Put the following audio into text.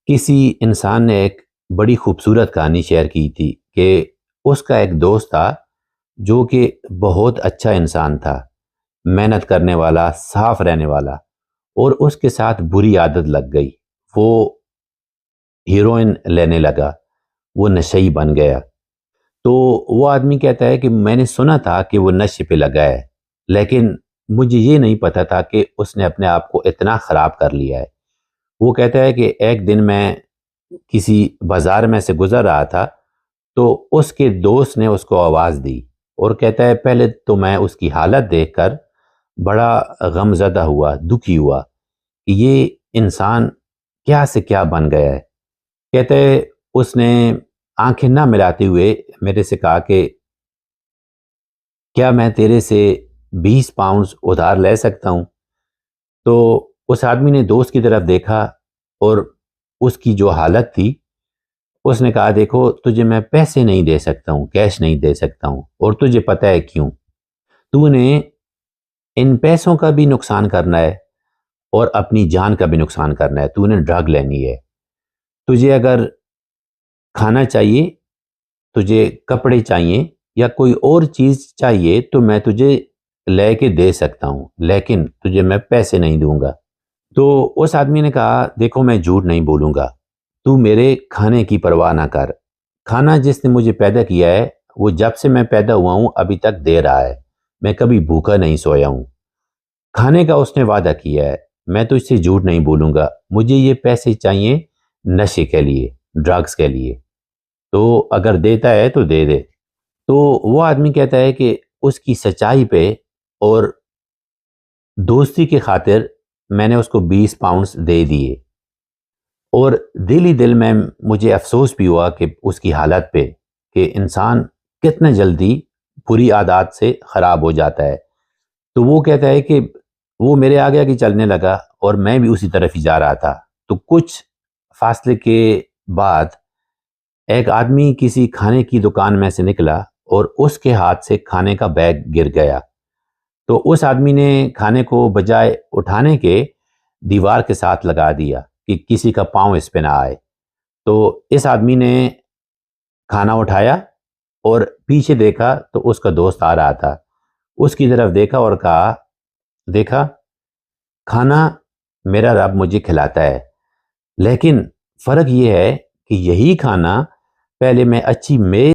کسی انسان نے ایک بڑی خوبصورت کہانی شیئر کی تھی کہ اس کا ایک دوست تھا جو کہ بہت اچھا انسان تھا، محنت کرنے والا، صاف رہنے والا، اور اس کے ساتھ بری عادت لگ گئی۔ وہ ہیروئن لینے لگا، وہ نشئی بن گیا۔ تو وہ آدمی کہتا ہے کہ میں نے سنا تھا کہ وہ نشے پہ لگا ہے، لیکن مجھے یہ نہیں پتا تھا کہ اس نے اپنے آپ کو اتنا خراب کر لیا ہے۔ وہ کہتا ہے کہ ایک دن میں کسی بازار میں سے گزر رہا تھا تو اس کے دوست نے اس کو آواز دی، اور کہتا ہے پہلے تو میں اس کی حالت دیکھ کر بڑا غم زدہ ہوا، دکھی ہوا کہ یہ انسان کیا سے کیا بن گیا ہے۔ کہتا ہے اس نے آنکھیں نہ ملاتے ہوئے میرے سے کہا کہ کیا میں تیرے سے 20 پاؤنڈز ادھار لے سکتا ہوں؟ تو اس آدمی نے دوست کی طرف دیکھا اور اس کی جو حالت تھی، اس نے کہا دیکھو تجھے میں پیسے نہیں دے سکتا ہوں، کیش نہیں دے سکتا ہوں، اور تجھے پتہ ہے کیوں؟ تو نے ان پیسوں کا بھی نقصان کرنا ہے اور اپنی جان کا بھی نقصان کرنا ہے۔ تو نے ڈرگ لینی ہے، تجھے اگر کھانا چاہیے، تجھے کپڑے چاہیے یا کوئی اور چیز چاہیے تو میں تجھے لے کے دے سکتا ہوں، لیکن تجھے میں پیسے نہیں دوں گا۔ تو اس آدمی نے کہا دیکھو میں جھوٹ نہیں بولوں گا، تو میرے کھانے کی پرواہ نہ کر۔ کھانا جس نے مجھے پیدا کیا ہے وہ جب سے میں پیدا ہوا ہوں ابھی تک دے رہا ہے، میں کبھی بھوکا نہیں سویا ہوں۔ کھانے کا اس نے وعدہ کیا ہے، میں تو اس سے جھوٹ نہیں بولوں گا۔ مجھے یہ پیسے چاہیے نشے کے لیے، ڈرگز کے لیے، تو اگر دیتا ہے تو دے دے۔ تو وہ آدمی کہتا ہے کہ اس کی سچائی پہ اور دوستی کی خاطر میں نے اس کو 20 پاؤنڈز دے دیے، اور دل ہی دل میں مجھے افسوس بھی ہوا کہ اس کی حالت پہ کہ انسان کتنا جلدی بری عادات سے خراب ہو جاتا ہے۔ تو وہ کہتا ہے کہ وہ میرے آگے آگے چلنے لگا اور میں بھی اسی طرف ہی جا رہا تھا۔ تو کچھ فاصلے کے بعد ایک آدمی کسی کھانے کی دکان میں سے نکلا اور اس کے ہاتھ سے کھانے کا بیگ گر گیا۔ تو اس آدمی نے کھانے کو بجائے اٹھانے کے دیوار کے ساتھ لگا دیا کہ کسی کا پاؤں اس پہ نہ آئے۔ تو اس آدمی نے کھانا اٹھایا اور پیچھے دیکھا تو اس کا دوست آ رہا تھا، اس کی طرف دیکھا اور کہا دیکھا کھانا میرا رب مجھے کھلاتا ہے، لیکن فرق یہ ہے کہ یہی کھانا پہلے میں اچھی میز